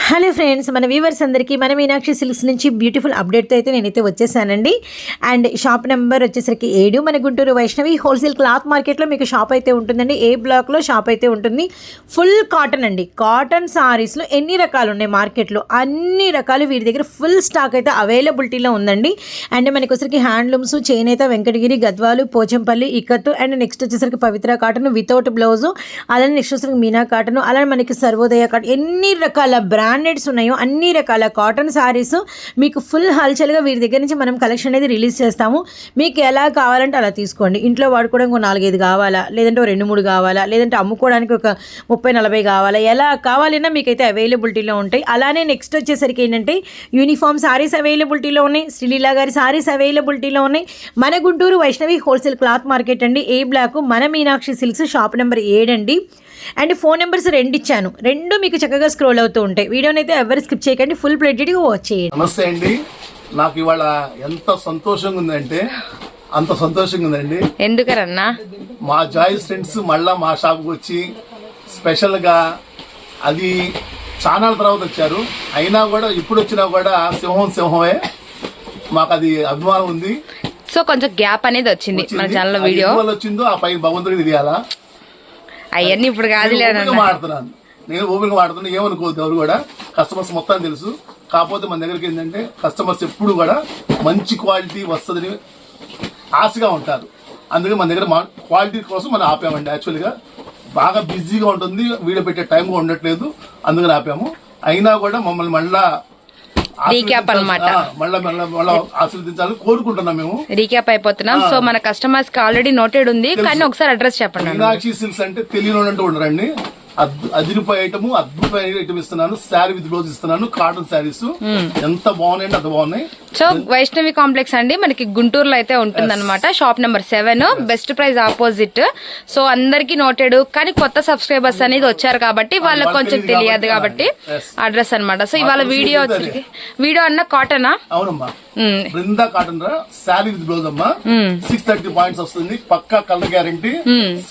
Hello friends, మన viewers అందరికీ మన మీనాక్షి సిల్క్స్ నుంచి బ్యూటిఫుల్ అప్డేట్తో అయితే నేనైతే వచ్చేసానండి. అండ్ షాప్ నెంబర్ వచ్చేసరికి 7, మన గుంటూరు వైష్ణవి హోల్సేల్ క్లాత్ మార్కెట్లో మీకు షాప్ అయితే ఉంటుందండి. ఏ బ్లాక్లో షాప్ అయితే ఉంటుంది. ఫుల్ కాటన్ అండి. కాటన్ సారీస్లో ఎన్ని రకాలు ఉన్నాయి మార్కెట్లో, అన్ని రకాలు వీరి దగ్గర ఫుల్ స్టాక్ అయితే అవైలబిలిటీలో ఉందండి. అండ్ మనకి వచ్చరికి హ్యాండ్లూమ్స్, చేనేత, వెంకటగిరి, గద్వాలు, పోచంపల్లి, ఇక్కత్తు, అండ్ నెక్స్ట్ వచ్చేసరికి పవిత్ర కాటన్ వితౌట్ బ్లౌజు, అలానే నెక్స్ట్ వచ్చేసరికి మీనా కాటన్, అలానే మనకి సర్వోదయ కాటన్, ఎన్ని రకాల బ్రాండెడ్స్ ఉన్నాయో అన్ని రకాల కాటన్ సారీస్ మీకు ఫుల్ హల్చల్గా వీరి దగ్గర నుంచి మనం కలెక్షన్ అనేది రిలీజ్ చేస్తాము. మీకు ఎలా కావాలంటే అలా తీసుకోండి. ఇంట్లో వాడుకోవడానికి ఒక 4-5 కావాలా, లేదంటే 2-3 కావాలా, లేదంటే అమ్ముకోవడానికి ఒక 30-40 కావాలా, ఎలా కావాలన్నా మీకైతే అవైలబిలిటీలో ఉంటాయి. అలానే నెక్స్ట్ వచ్చేసరికి ఏంటంటే యూనిఫామ్ సారీస్ అవైలబిలిటీలో ఉన్నాయి. శ్రీలీలా గారి సారీస్ అవైలబిలిటీలో ఉన్నాయి. మన Guntur Vaishnavi wholesale cloth market అండి. ఏ బ్లాక్, మన మీనాక్షి సిల్క్స్, షాప్ నెంబర్ 7 అండి. అండ్ ఫోన్ నెంబర్స్ 2 ఇచ్చాను. 2 మీకు చక్కగా స్క్రోల్ అవుతూ ఉంటాయి. వీడియోని అయితే ఎవరు స్కిప్ చేయకండి, ఫుల్ ప్లేటెడ్గా వాచ్ చేయండి. నమస్తే అండి. నాకు ఇవాళ ఎంత సంతోషంగా ఉందంటే అంత సంతోషంగా ఉందండి. ఎందుకరన్నా మా జాయిస్ ఫ్రెండ్స్ మళ్ళా మా షాప్కి వచ్చి స్పెషల్గా, అది చాలా తర్వాత వచ్చారు. అయినా కూడా ఇప్పుడు వచ్చినా కూడా సింహమే. మాకు అది అభిమానం ఉంది. సో కొంచెం గ్యాప్ అనేది వచ్చింది మన ఛానల్ వీడియో వచ్చిందో ఆ పై భగవంతుడికి తెలియాలా. అవన్నీ ఇప్పుడు కాదు మాడుతున్నాను, నేను ఓపెన్ గా మాడుతున్నా. ఏమనుకోవద్దు, ఎవరు కూడా కస్టమర్స్ మొత్తం తెలుసు. కాకపోతే మన దగ్గరికి ఏంటంటే కస్టమర్స్ ఎప్పుడు కూడా మంచి క్వాలిటీ వస్తుందని ఆశగా ఉంటారు. అందుకే మన దగ్గర క్వాలిటీ కోసం మనం ఆపామండి. యాక్చువల్గా బాగా బిజీగా ఉంటుంది, వీడియో పెట్టే టైం కూడా ఉండట్లేదు, అందుకని ఆపాము. అయినా కూడా మమ్మల్ని మళ్ళా రీక్యాప్ అన్నమాట, మళ్ళా ఆశీర్వదించాలని కోరుకుంటున్నాం. మేము రీక్యాప్ అయిపోతున్నాం. సో మన కస్టమర్స్ కి ఆల్రెడీ నోటెడ్ ఉంది, కానీ ఒకసారి అడ్రస్ చెప్పండి. మీనాక్షి సిల్క్స్ అంటే తెలియని అంటూ ఉండరండి. అదిరిపోయే ఐటమ్, అద్భుతమైన ఐటమ్ ఇస్తున్నాను. శారీ విత్ బ్లౌజ్ ఇస్తున్నాను. కాటన్ శారీస్ ఎంత బాగున్నాయండి, అంత బాగున్నాయి. సో వైష్ణవి కాంప్లెక్స్ అండి, మనకి గుంటూరులో అయితే ఉంటుంది అనమాట. Shop number 7, best price opposite. So అందరికి నోటెడ్, కానీ కొత్త సబ్స్క్రైబర్స్ అనేది వచ్చారు కాబట్టి వాళ్ళకి కొంచెం తెలియదు కాబట్టి అడ్రస్ అనమాట. సో ఇవాళ వీడియో అన్న కాటనా? అవునమ్మా, Brinda cotton sari with blouse అమ్మా. 630 పాయింట్స్ వస్తుంది. పక్కా కలర్ గ్యారంటీ,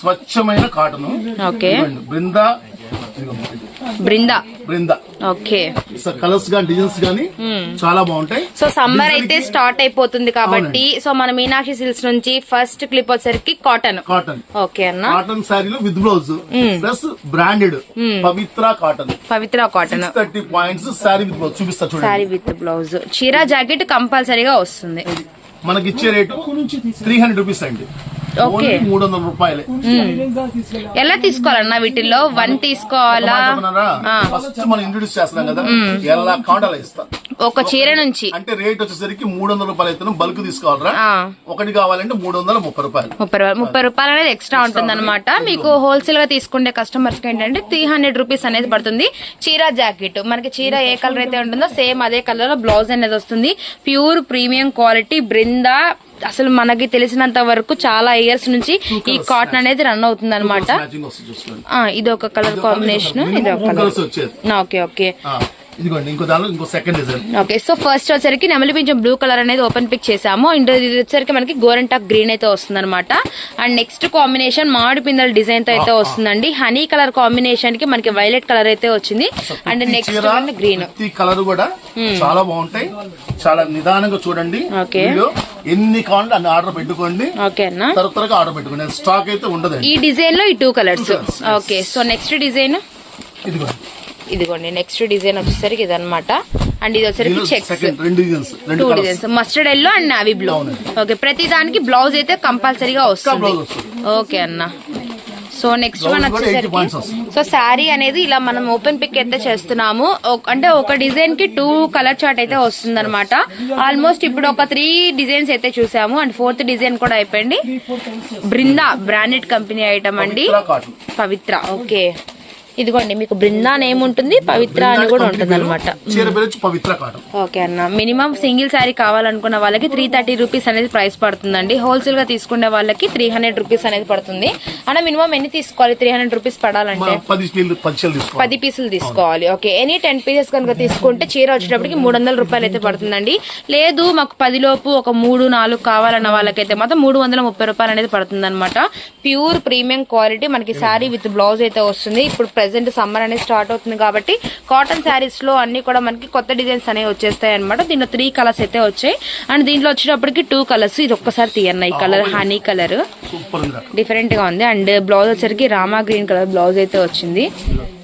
స్వచ్ఛమైన cotton. Okay, Brinda okay. Colours గానీ డిజైన్స్ గానీ చాలా బాగుంటాయి. సో సమ్మర్ అయితే స్టార్ట్ అయిపోతుంది కాబట్టి సో మన మీనాక్షి సిల్క్స్ నుంచి ఫస్ట్ క్లిప్ వచ్చేసరికి కాటన్. ఓకే అన్న, కాటన్ శారీలో with blouse plus branded Pavitra cotton. 30 points sari with blouse చూపిస్తా చూడండి. శారీ విత్ బ్లౌజ్, చీర జాకెట్ కంపల్సరీగా వస్తుంది. మనకి ఇచ్చే రేటు 300 రూపీస్ అండి. ఓకే, 300 రూపాయలే. ఎలా తీసుకోవాలన్నా వీటిల్లో 1 తీసుకోవాలా? ఫస్ట్ మనం ఇంట్రొడ్యూస్ చేస్తున్నాం కదా, ఎలా కాంటాలో ఇస్తా. ఒక చీర నుంచి అంటే రేట్ వచ్చేసరికి 300 రూపాయలు అయితే బల్క్ తీసుకోవాలరా. ఒకటి కావాలంటే 330 రూపాయలు. 30 రూపాయలు అనేది ఎక్స్ట్రా ఉంటుంది అనమాట. మీకు హోల్సేల్ గా తీసుకుంటే కస్టమర్స్ కి ఏంటంటే 300 రూపీస్ అనేది పడుతుంది. చీర జాకెట్, మనకి చీర ఏ కలర్ అయితే ఉంటుందో సేమ్ అదే కలర్ లో బ్లౌజ్ అనేది వస్తుంది. Pure premium quality Brinda. అసలు మనకి తెలిసినంత వరకు చాలా ఇయర్స్ నుంచి ఈ కాటన్ అనేది రన్ అవుతుంది అనమాట. ఇది ఒక కలర్ కాంబినేషన్, ఇది ఒక colour. Okay okay, okay. So first వచ్చరికి నెమలి పింఛం బ్లూ కలర్ అనేది ఓపెన్ పిక్ చేసాము. ఇది వచ్చరికి మనకి గోరెంటాక్ గ్రీన్ అయితే వస్తుంది అనమాట. అండ్ నెక్స్ట్ కాంబినేషన్ మామిడి పిందల డిజైన్ తో అయితే వస్తుందండి. హనీ కలర్ కాంబినేషన్ కి మనకి వైలెట్ కలర్ అయితే వచ్చింది. అండ్ నెక్స్ట్ గ్రీన్ కలర్ కూడా చాలా బాగుంటాయి. చాలా నిదానంగా చూడండి. ఓకే, ఎన్ని కావాలంటే అన్ని ఆర్డర్ పెట్టుకోండి. ఓకే అన్న, త్వరగా ఆర్డర్ పెట్టుకోండి. స్టాక్ అయితే ఉండదు ఈ డిజైన్ లో ఈ 2 colours. Okay, so next design ఇదిగోండి. నెక్స్ట్ డిజైన్ వచ్చేసరికి ఇది అనమాట. అండ్ ఇది వచ్చేసరికి checks, 2 designs, mustard yellow and navy blue. Okay, ప్రతి దానికి బ్లౌజ్ అయితే కంపల్సరీగా వస్తుంది. ఓకే అన్న. సో నెక్స్ట్ వన్ వచ్చేసరికి సో శారీ అనేది ఇలా మనం ఓపెన్ పిక్ అయితే చేస్తున్నాము. అంటే ఒక డిజైన్ కి 2 కలర్ చార్ట్ అయితే వస్తుంది అనమాట. ఆల్మోస్ట్ ఇప్పుడు ఒక 3 డిజైన్స్ అయితే చూసాము. అండ్ 4th డిజైన్ కూడా అయిపోయింది. బృందా బ్రాండెడ్ కంపెనీ ఐటమ్ అండి, పవిత్ర. ఓకే, ఇదిగోండి మీకు బృందా నేమ్ ఉంటుంది, పవిత్ర అని కూడా ఉంటుంది అనమాట. ఓకే అన్న, మినిమం సింగిల్ శారీ కావాలనుకున్న వాళ్ళకి 330 రూపీస్ అనేది ప్రైస్ పడుతుందండి. హోల్సేల్ గా తీసుకునే వాళ్ళకి 300 రూపీస్ అనేది పడుతుంది. అన్న మినిమం ఎన్ని తీసుకోవాలి 300 రూపీస్ పడాలంటే? 10 పీసులు తీసుకోవాలి. ఓకే, ఎనీ 10 పీసెస్ కనుక తీసుకుంటే చీర వచ్చేటప్పటికి 300 రూపాయలు అయితే పడుతుందండి. లేదు మాకు 10 లోపు ఒక 3-4 కావాలన్న వాళ్ళకైతే మాత్రం 330 రూపాయలు అనేది పడుతుంది అనమాట. ప్యూర్ ప్రీమియం క్వాలిటీ మనకి శారీ విత్ బ్లౌజ్ అయితే వస్తుంది. ఇప్పుడు ప్రెసెంట్ సమ్మర్ అనేది స్టార్ట్ అవుతుంది కాబట్టి కాటన్ శారీస్ లో అన్ని కూడా మనకి కొత్త డిజైన్స్ అనేవి వచ్చేస్తాయి అనమాట. దీంట్లో 3 కలర్స్ అయితే వచ్చాయి అండ్ దీంట్లో వచ్చేటప్పటికి 2 కలర్స్. ఇది ఒక్కసారి తీయన్న, ఈ కలర్ హనీ కలర్ డిఫరెంట్ గా ఉంది. అండ్ బ్లౌజ్ వచ్చరికి రామా గ్రీన్ కలర్ బ్లౌజ్ అయితే వచ్చింది.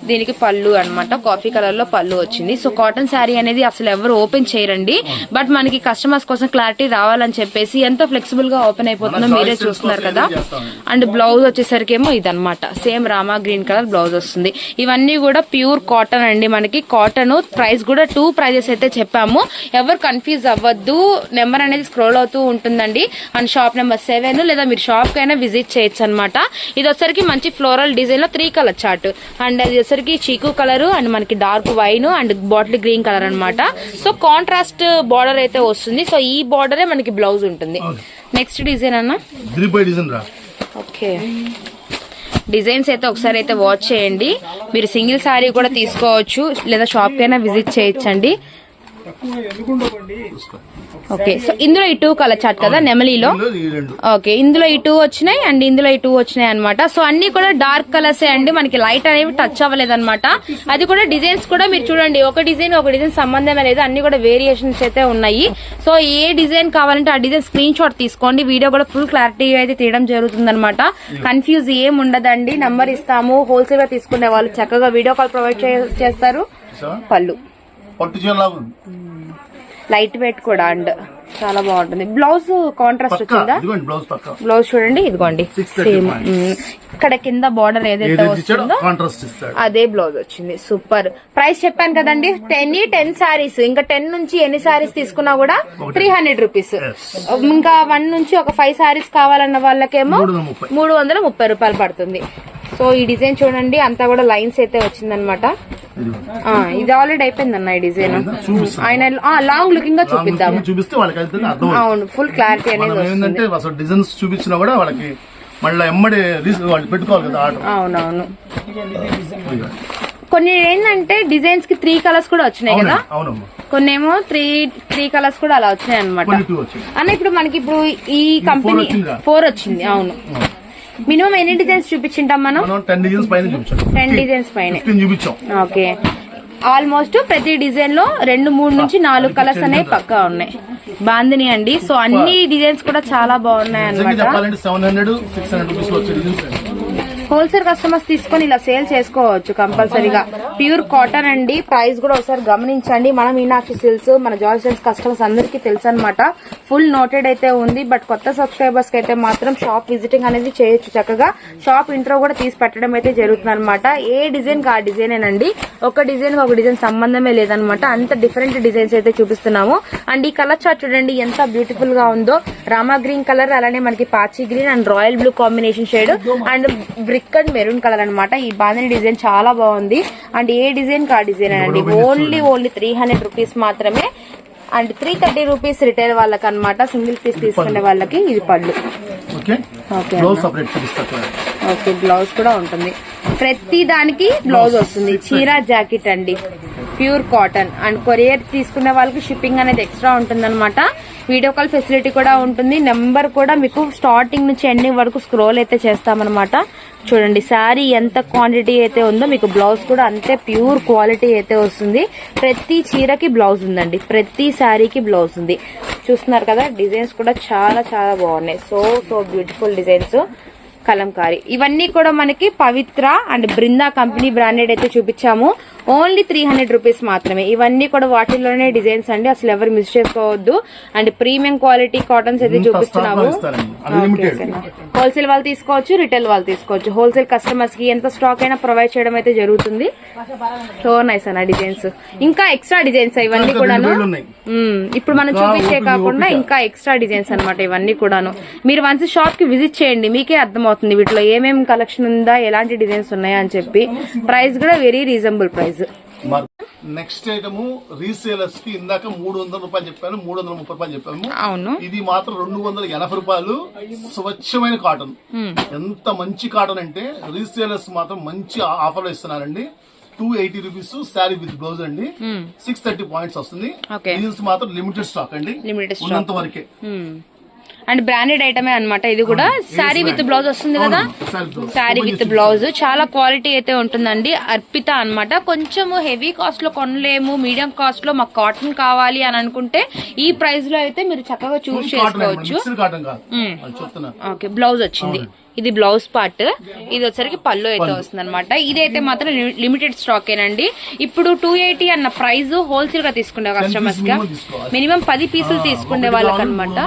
దీనికి పళ్ళు అన్నమాట, కాఫీ కలర్ లో పళ్ళు వచ్చింది. సో కాటన్ శారీ అనేది అసలు ఎవరు ఓపెన్ చేయరండి, బట్ మనకి కస్టమర్స్ కోసం క్లారిటీ రావాలని చెప్పేసి ఎంత ఫ్లెక్సిబుల్ గా ఓపెన్ అయిపోతుందో మీరే చూస్తున్నారు కదా. అండ్ బ్లౌజ్ వచ్చేసరికి ఏమో ఇదన్నమాట, same Rama green colour blouse వస్తుంది. ఇవన్నీ కూడా ప్యూర్ కాటన్ అండి. మనకి కాటన్ ప్రైస్ కూడా 2 ప్రైజెస్ అయితే చెప్పాము, ఎవరు కన్ఫ్యూజ్ అవ్వద్దు. నెంబర్ అనేది స్క్రోల్ అవుతూ ఉంటుందండి. అండ్ షాప్ నెంబర్ 7 లేదా మీరు షాప్ కైనా విజిట్ చేయొచ్చు అనమాట. ఇది వచ్చరికి మంచి ఫ్లోరల్ డిజైన్ లో 3 కలర్ చార్ట్ అండ్ అది వచ్చరికి చీకు కలర్ అండ్ మనకి dark wine and bottle green colour అన్నమాట. సో కాంట్రాస్ట్ బార్డర్ అయితే వస్తుంది. సో ఈ బార్డరే మనకి బ్లౌజ్ ఉంటుంది. నెక్స్ట్ డిజైన్ అన్న ఓకే, డిజైన్స్ అయితే ఒకసారి అయితే వాచ్ చేయండి. మీరు సింగిల్ సారీ కూడా తీసుకోవచ్చు లేదా షాప్ కైనా విజిట్ చేయొచ్చండి. ఓకే, సో ఇందులో ఈ 2 కలర్ చార్ట్ కదా నెమలీలో. ఓకే, ఇందులో ఈ 2 వచ్చినాయి అండ్ ఇందులో ఈ 2 వచ్చినాయి అనమాట. సో అన్ని కూడా డార్క్ కలర్స్ అండి, మనకి లైట్ అనేవి టచ్ అవ్వలేదు అనమాట. అది కూడా డిజైన్స్ కూడా మీరు చూడండి, ఒక డిజైన్ సంబంధమే లేదు, అన్ని కూడా వేరియేషన్స్ అయితే ఉన్నాయి. సో ఏ డిజైన్ కావాలంటే ఆ డిజైన్ స్క్రీన్ షాట్ తీసుకోండి. వీడియో కూడా ఫుల్ క్లారిటీ అయితే తీయడం జరుగుతుంది అనమాట. కన్ఫ్యూజ్ ఏం ఉండదండి. నంబర్ ఇస్తాము, హోల్సేల్ గా తీసుకునే వాళ్ళు చక్కగా వీడియో కాల్ ప్రొవైడ్ చేస్తారు. పళ్ళు లైట్ వెయిట్ కూడా అండ్ చాలా బాగుంటుంది. బ్లౌజ్ కాంట్రాస్ట్ వచ్చిందా? బ్లౌజ్ చూడండి, ఇదిగోండి సేమ్ ఇక్కడ కింద బార్డర్ ఏదైతే వస్తుందో అదే బ్లౌజ్ వచ్చింది. సూపర్. ప్రైస్ చెప్పాను కదండి, 10 సారీస్, ఇంకా 10 నుంచి ఎన్ని సారీస్ తీసుకున్నా కూడా 300 రూపీస్. ఇంకా 1 నుంచి ఒక 5 సారీస్ కావాలన్న వాళ్ళకేమో 330 రూపాయలు పడుతుంది. సో ఈ డిజైన్ చూడండి, అంతా కూడా లైన్స్ అయితే వచ్చిందనమాట. ఇది ఆల్రెడీ అయిపోయింది అన్న ఈ డిజైన్. ఆయన లాంగ్ లుకింగ్ గా చూపిద్దాము, చూపిస్తే వాళ్ళకి అవును ఫుల్ క్లారిటీ అనేది ఏంటంటే అసలు డిజైన్స్ చూపించినా కూడా వాళ్ళకి మళ్ళీ ఎమ్మడి వాళ్ళు పెట్టుకోవాలి కదా ఆర్డర్. అవునవును. కొన్ని ఏంటంటే డిజైన్స్ కి 3 కలర్స్ కూడా వచ్చినాయి కదా, కొన్ని ఏమో 3 కలర్స్ కూడా అలా వచ్చినాయి అనమాట అన్న. ఇప్పుడు మనకి ఇప్పుడు ఈ కంపెనీ 4 వచ్చింది. అవును, మినిమం ఎన్ని డిజైన్స్ చూపించింటాం మనం? 10 డిజైన్స్ పైన చూపించాం. ఓకే, ఆల్మోస్ట్ ప్రతి డిజైన్ లో 2, 3 నుంచి 4 కలర్స్ అనేవి పక్కా ఉన్నాయి. బాందిని అండి. సో అన్ని డిజైన్స్ కూడా చాలా బాగున్నాయి అన్నమాట. హోల్సేల్ కస్టమర్స్ తీసుకొని ఇలా సేల్ చేసుకోవచ్చు కంపల్సరీగా. ప్యూర్ కాటన్ అండి. ప్రైస్ కూడా ఒకసారి గమనించండి. మన మీనాక్షి సిల్క్స్, మన జార్జెస్ కస్టమర్స్ అందరికీ తెలుసు అనమాట. ఫుల్ నోటెడ్ అయితే ఉంది. బట్ కొత్త సబ్స్క్రైబర్స్ కి అయితే మాత్రం షాప్ విజిటింగ్ అనేది చేయొచ్చు చక్కగా. షాప్ ఇంట్రో కూడా తీసి పెట్టడం అయితే జరుగుతుంది అనమాట. ఏ డిజైన్ కి ఆ డిజైనేనండి, ఒక డిజైన్ కి ఒక డిజైన్ సంబంధమే లేదనమాట. అంత డిఫరెంట్ డిజైన్స్ అయితే చూపిస్తున్నాము. అండ్ ఈ కలర్ చార్ట్ చూడండి ఎంత బ్యూటిఫుల్ గా ఉందో. రామా గ్రీన్ కలర్, అలానే మనకి పాచి green and royal blue combination shade and brick and maroon colour అనమాట. ఈ బాందిని డిజైన్ చాలా బాగుంది. అండ్ ఏ డిజైన్ కా డిజైన్ అండి. ఓన్లీ 300 రూపీస్ మాత్రమే అండ్ 330 రూపీస్ రిటైల్ వాళ్ళకి అనమాట. సింగిల్ పీస్ తీసుకునే వాళ్ళకి ఇది పళ్ళు. ఓకే, బ్లౌజ్ కూడా ఉంటుంది. ప్రతి దానికి బ్లౌజ్ వస్తుంది. చీర జాకెట్ అండి, ప్యూర్ కాటన్. అండ్ కొరియర్ తీసుకునే వాళ్ళకి షిప్పింగ్ అనేది ఎక్స్ట్రా ఉంటుంది అనమాట. వీడియో కాల్ ఫెసిలిటీ కూడా ఉంటుంది. నెంబర్ కూడా మీకు స్టార్టింగ్ నుంచి ఎండింగ్ వరకు స్క్రోల్ అయితే చేస్తామన్నమాట. చూడండి శారీ ఎంత క్వాంటిటీ అయితే ఉందో మీకు బ్లౌజ్ కూడా అంతే ప్యూర్ క్వాలిటీ అయితే వస్తుంది. ప్రతి చీరకి బ్లౌజ్ ఉందండి, ప్రతి శారీకి బ్లౌజ్ ఉంది. చూస్తున్నారు కదా, డిజైన్స్ కూడా చాలా చాలా బాగున్నాయి. So beautiful designs. కలంకారీ ఇవన్నీ కూడా మనకి పవిత్ర అండ్ బృందా కంపెనీ బ్రాండెడ్ అయితే చూపించాము. ఓన్లీ 300 రూపీస్ మాత్రమే. ఇవన్నీ కూడా వాటిల్లోనే డిజైన్స్ అండి, అసలు ఎవరు మిస్ చేసుకోవద్దు. అండ్ ప్రీమియం క్వాలిటీ కాటన్స్ అయితే చూపిస్తున్నాము. హోల్సేల్ వాళ్ళు తీసుకోవచ్చు, రిటైల్ వాళ్ళు తీసుకోవచ్చు. హోల్సేల్ కస్టమర్స్ కి ఎంత స్టాక్ అయినా ప్రొవైడ్ చేయడం అయితే జరుగుతుంది. సో నైస్ అన్న డిజైన్స్. ఇంకా ఎక్స్ట్రా డిజైన్స్ ఇవన్నీ కూడాను. ఇప్పుడు మనం చూపించే కాకుండా ఇంకా ఎక్స్ట్రా డిజైన్స్ అనమాట ఇవన్నీ కూడాను. మీరు వన్స్ షాప్ కి విజిట్ చేయండి, మీకే అర్థమవుతుంది వీటిలో ఏమేమి కలెక్షన్ ఉందా, ఎలాంటి డిజైన్స్ ఉన్నాయా అని చెప్పి. ప్రైస్ కూడా very reasonable price. Next item resellers కి ఇందాక 300 రూపాయలు చెప్పాను, 330 రూపాయలు చెప్పాము. అవును, ఇది మాత్రం 280 రూపాయలు. స్వచ్ఛమైన కాటన్. ఎంత మంచి కాటన్ అంటే రీసేలర్స్ మాత్రం మంచి ఆఫర్ లో ఇస్తున్నారండి. 280 రూపీస్ శారీ విత్ బ్లౌజ్ అండి. 630 పాయింట్స్ వస్తుంది. మాత్రం లిమిటెడ్ స్టాక్ అండి, ఉన్నంత వరకే. అండ్ బ్రాండెడ్ ఐటమే అన్నమాట ఇది కూడా. శారీ విత్ బ్లౌజ్ వస్తుంది కదా, శారీ విత్ బ్లౌజ్ చాలా క్వాలిటీ అయితే ఉంటుందండి. అర్పిత అన్నమాట. కొంచెము హెవీ కాస్ట్ లో కొనలేము, మీడియం కాస్ట్ లో మాకు కాటన్ కావాలి అని అనుకుంటే ఈ ప్రైస్ లో అయితే మీరు చక్కగా చూస్ చేసుకోవచ్చు. ఓకే, బ్లౌజ్ వచ్చింది, ఇది బ్లౌజ్ పార్ట్, ఇది వచ్చరికి పళ్ళు అయితే వస్తుంది అనమాట. ఇదైతే మాత్రం లిమిటెడ్ స్టాక్ ఏనండి. ఇప్పుడు 280 అన్న ప్రైస్ హోల్సేల్ గా తీసుకునే కస్టమర్స్ గా మినిమం 10 పీసులు తీసుకునే వాళ్ళకి అనమాట.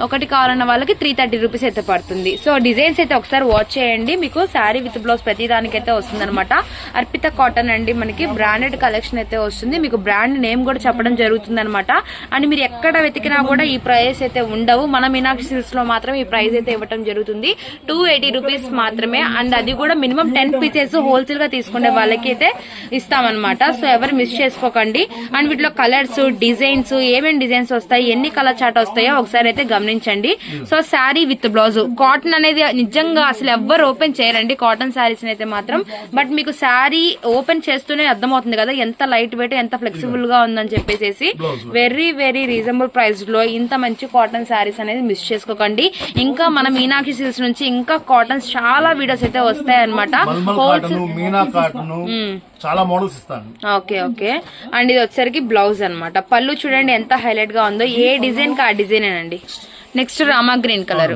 ఒకటి కావాలన్న వాళ్ళకి 330 రూపీస్ అయితే పడుతుంది. సో డిజైన్స్ అయితే ఒకసారి వాచ్ చేయండి, మీకు శారీ విత్ బ్లౌజ్ ప్రతి దానికి అయితే వస్తుంది అనమాట. అర్పిత కాటన్ అండి, మనకి బ్రాండెడ్ కలెక్షన్ అయితే వస్తుంది. మీకు బ్రాండ్ నేమ్ కూడా చెప్పడం జరుగుతుంది అనమాట. అండ్ మీరు ఎక్కడ వెతికినా కూడా ఈ ప్రైస్ అయితే ఉండవు, మన మీనాక్షి సిల్క్స్ లో మాత్రం ఈ ప్రైస్ అయితే ఇవ్వడం జరుగుతుంది. 280 రూపీస్ మాత్రమే. అండ్ అది కూడా మినిమం 10 పీసెస్ హోల్సేల్ గా తీసుకునే వాళ్ళకి అయితే ఇస్తామన్నమాట. సో ఎవరు మిస్ చేసుకోకండి. అండ్ వీటిలో కలర్స్, డిజైన్స్, ఏమేమి డిజైన్స్ వస్తాయి, ఎన్ని కలర్ చార్ట్ వస్తాయో ఒకసారి అయితే గమనించండి. So sari with blouse cotton అనేది నిజంగా అసలు ఎవ్వరు ఓపెన్ చేయరండి కాటన్ శారీస్ అయితే మాత్రం. బట్ మీకు శారీ ఓపెన్ చేస్తూనే అర్థమవుతుంది కదా ఎంత లైట్ వెయిట్, ఎంత ఫ్లెక్సిబుల్ గా ఉందని చెప్పేసి. వెరీ వెరీ రీజనబుల్ ప్రైస్ లో ఇంత మంచి కాటన్ శారీస్ అనేది మిస్ చేసుకోకండి. ఇంకా మన మీనాక్షి సిల్క్స్ నుంచి ఇంకా కాటన్స్ చాలా వీడియోస్ అయితే వస్తాయి అనమాట. చాలా మోడల్స్ ఇస్తాను. Okay okay. అండ్ ఇది వచ్చేసరికి బ్లౌజ్ అన్నమాట. పళ్ళు చూడండి ఎంత హైలైట్ గా ఉందో, ఏ డిజైన్ కా డిజైన్ అండి. నెక్స్ట్ రామా గ్రీన్ కలర్,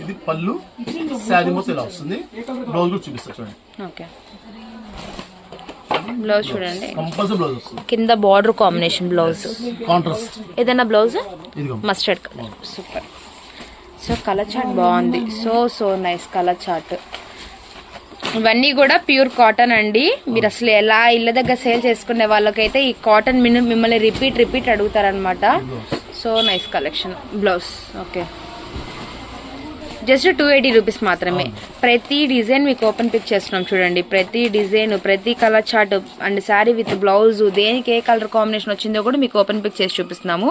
ఇది పళ్ళు, శారీ మొత్తం ఇలా వస్తుంది. బ్లౌజ్ కూడా చూపిస్తా చూడండి. ఓకే, బ్లౌజ్ చూడండి, కంపల్సరీ బ్లౌజ్ వస్తుంది. కింద బార్డర్ కాంబినేషన్ బ్లౌజ్, కాంట్రాస్ట్. ఏదైనా blouse mustard colour, super. So colour chart బాగుంది, సో నైస్ కలర్ చార్ట్. ఇవన్నీ కూడా ప్యూర్ కాటన్ అండి. మీరు అసలు ఎలా ఇళ్ళ దగ్గర సేల్ చేసుకునే వాళ్ళకైతే ఈ కాటన్ మిమ్మల్ని రిపీట్ అడుగుతారనమాట. So nice collection. Blouse okay, just 280 rupees మాత్రమే. ప్రతి డిజైన్ మీకు ఓపెన్ పిక్ చేస్తున్నాం చూడండి. ప్రతి డిజైన్, ప్రతి colour chart and sari with blouse, దేనికి ఏ కలర్ కాంబినేషన్ వచ్చిందో కూడా మీకు ఓపెన్ పిక్ చేసి చూపిస్తున్నాము.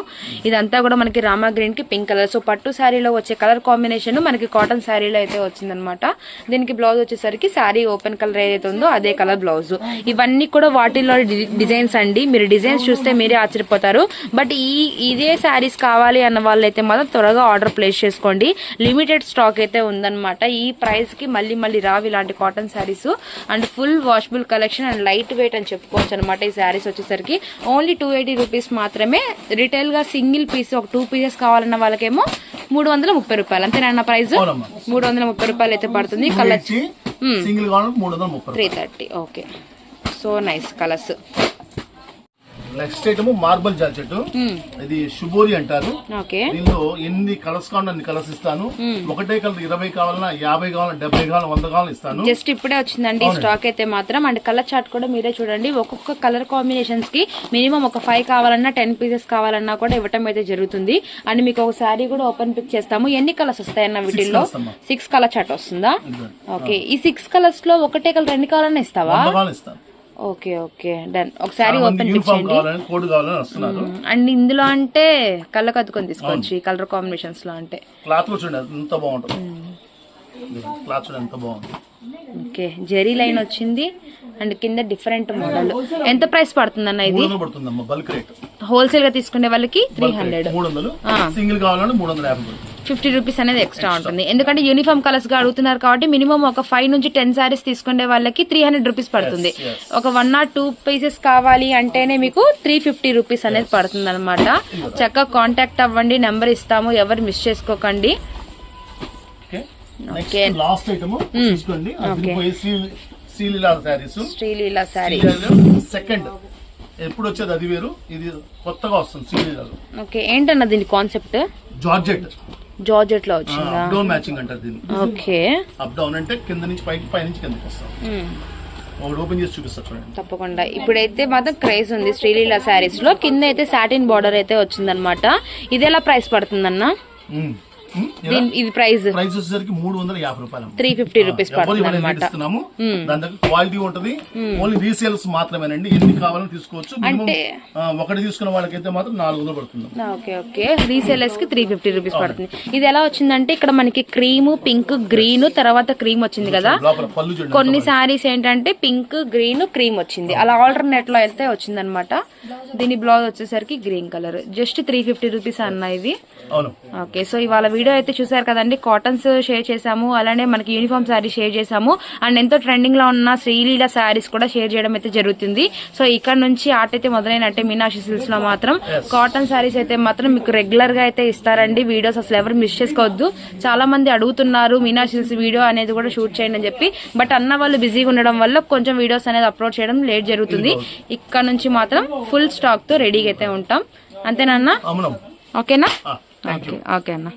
ఇదంతా కూడా మనకి రామా గ్రీన్ కి పింక్ కలర్. సో పట్టు శారీలో వచ్చే కలర్ కాంబినేషన్ మనకి కాటన్ శారీలో అయితే వచ్చిందనమాట. దీనికి బ్లౌజ్ వచ్చేసరికి శారీ ఓపెన్ కలర్ ఏదైతే ఉందో అదే కలర్ బ్లౌజ్. ఇవన్నీ కూడా వాటిలో డిజైన్స్ అండి. మీరు డిజైన్స్ చూస్తే మీరే ఆశ్చర్యపోతారు. బట్ ఇదే శారీస్ కావాలి అన్న వాళ్ళైతే మాత్రం త్వరగా ఆర్డర్ ప్లేస్ చేసుకోండి. లిమిటెడ్ స్టాక్ అయితే ఉందన్నమాట. ఈ ప్రైస్ కి మళ్ళీ రావు ఇలాంటి cotton saris. And full washable collection and light weight అని చెప్పుకోవచ్చు అనమాట. ఈ శారీస్ వచ్చేసరికి ఓన్లీ 280 రూపీస్ మాత్రమే. రిటైల్ గా సింగిల్ పీస్ ఒక 2 పీసెస్ కావాలన్న వాళ్ళకేమో 330 రూపాయలు అంతేనా ప్రైస్? 330 రూపాయలు అయితే పడుతుంది. Colour 330. Okay, so nice colours. Next item marble georgette. ఇది శుభోరి అంటారు. దీనిలో ఎన్ని కలర్స్ కావాలన్నా అన్ని కలర్స్ ఇస్తాను. ఒకటే కలర్ 20 కావాలన్నా 50 కావాలన్నా 70 కావాలన్నా 100 కావాలన్నా ఇస్తాను. జస్ట్ ఇప్పుడే వచ్చిందండి స్టాక్ అయితే మాత్రం. అండ్ కలర్ చార్ట్ కూడా మీరే చూడండి. ఒక్కొక్క కలర్ కాంబినేషన్స్ కి మినిమం ఒక 5 కావాలన్నా 10 పీసెస్ కావాలన్నా కూడా ఇవ్వటం అయితే జరుగుతుంది. అండ్ మీకు ఒక శారీ కూడా ఓపెన్ పిక్ చేస్తాము. ఎన్ని కలర్స్ వస్తాయన్న వీటిల్లో? 6 కలర్ చార్ట్ వస్తుందా? ఓకే, ఈ 6 కలర్స్ లో ఒకటే కలర్ 2 కావాలన్నా ఇస్తావా? Okay okay, done. ఒకసారి ఓపెన్ పిక్ చేయండి. అండ్ ఇందులో అంటే కళ్ళకు అద్దుకొని తీసుకోవచ్చు ఈ కలర్ కాంబినేషన్స్ లో. అంటే క్లాత్ చూడండి ఎంత బాగుంటుంది. క్లాత్ చూడండి ఎంత బాగుంది. ఓకే, జెరీ లైన్ వచ్చింది అండ్ కింద డిఫరెంట్ మోడల్. ఎంత ప్రైస్ పడుతుంది అన్న ఇది? హోల్సేల్ గా తీసుకునే వాళ్ళకి 300, సింగిల్ కావాలంటే 350. 50 రూపీస్ అనేది ఎక్స్ట్రా ఉంటుంది. ఎందుకంటే యూనిఫామ్ కలర్స్ గా అడుగుతున్నారు కాబట్టి మినిమం ఒక 5 నుంచి 10 సారీస్ తీసుకునే వాళ్ళకి 300 రూపీస్ పడుతుంది. ఒక 1 or 2 పీసెస్ కావాలి అంటేనే మీకు 350 రూపీస్ అనేది పడుతుంది అనమాట. చక్కగా కాంటాక్ట్ అవ్వండి, నెంబర్ ఇస్తాము, ఎవరు మిస్ చేసుకోకండి. లాస్ట్ ఐటమ్ చూసుకోండి. శ్రీలీలా శారీ సెకండ్ ఎప్పుడు వచ్చేది అది వేరు, ఇది కొత్తగా వస్తుంది శ్రీలీలాలో. ఓకే, ఏంటన్న దీని కాన్సెప్ట్? జార్జెట్ లో వచ్చిందా? అప్ డౌన్ మ్యాచింగ్ అంటారు దీన్ని. ఓకే, అప్ డౌన్ అంటే కింద నుంచి పైకి, పై నుంచి కిందకి వస్తాం. ఒకటి ఓపెన్ చేసి చూపిస్తా చూడండి. తప్పకుండా. ఇప్పుడైతే మాత్రం క్రేజ్ ఉంది శ్రీలీలా శారీస్ లో. కింద అయితే సాటిన్ బార్డర్ అయితే వచ్చిందనమాట. ఇది ఎలా ప్రైస్ పడుతుందన్న? ఇది ప్రైస్ ప్రైస్ వచ్చేసరికి 350 రూపాయలు 350 రూపీస్ పడుతుంది అనమాట. ఇస్తున్నాము. దాని దగ్గర క్వాలిటీ ఉంటది. ఓన్లీ రీసేల్స్ మాత్రమేనండి. ఎన్ని కావాలని తీసుకోవచ్చు. అంటే ఒకటి తీసుకున్న వాళ్ళకైతే మాత్రం 400 పడుతుంది. ఓకే రీసేలర్స్ కి 350 రూపీస్ పడుతుంది. ఇది ఎలా వచ్చిందంటే ఇక్కడ మనకి క్రీమ్, పింక్, గ్రీన్, తర్వాత క్రీమ్ వచ్చింది కదా. లోపల పళ్ళు చూడండి. కొన్ని సారీస్ ఏంటంటే పింక్, గ్రీన్, క్రీమ్ వచ్చింది. అలా ఆల్టర్నేట్ లో అయితే వచ్చింది అనమాట. దీని బ్లౌజ్ వచ్చేసరికి గ్రీన్ కలర్. జస్ట్ 350 రూపీస్ అన్న ఇది. అవును. ఓకే సో ఇవాళ వీడియో అయితే చూసారు కదండి. కాటన్స్ షేర్ చేసాము, అలానే మనకి యూనిఫామ్ శారీ షేర్ చేసాము, అండ్ ఎంతో ట్రెండింగ్ లో ఉన్న శ్రీలీల శారీస్ కూడా షేర్ చేయడం అయితే జరుగుతుంది. సో ఇక్కడ నుంచి ఆర్ట్ అయితే మొదలైనట్టే మీనాక్షి సిల్క్స్ లో మాత్రం కాటన్ శారీస్ అయితే మాత్రం మీకు రెగ్యులర్ గా అయితే ఇస్తారండి. వీడియోస్ అసలు ఎవరు మిస్ చేసుకోవద్దు. చాలా మంది అడుగుతున్నారు మీనాక్షి సిల్క్స్ వీడియో అనేది కూడా షూట్ చేయండి అని చెప్పి. బట్ అన్న వాళ్ళు బిజీగా ఉండడం వల్ల కొంచెం వీడియోస్ అనేది అప్లోడ్ చేయడం లేట్ జరుగుతుంది. ఇక్కడ నుంచి మాత్రం ఫుల్ స్టాక్ తో రెడీగా అయితే ఉంటాం. అంతేనా? ఓకేనా? ఓకే అన్న.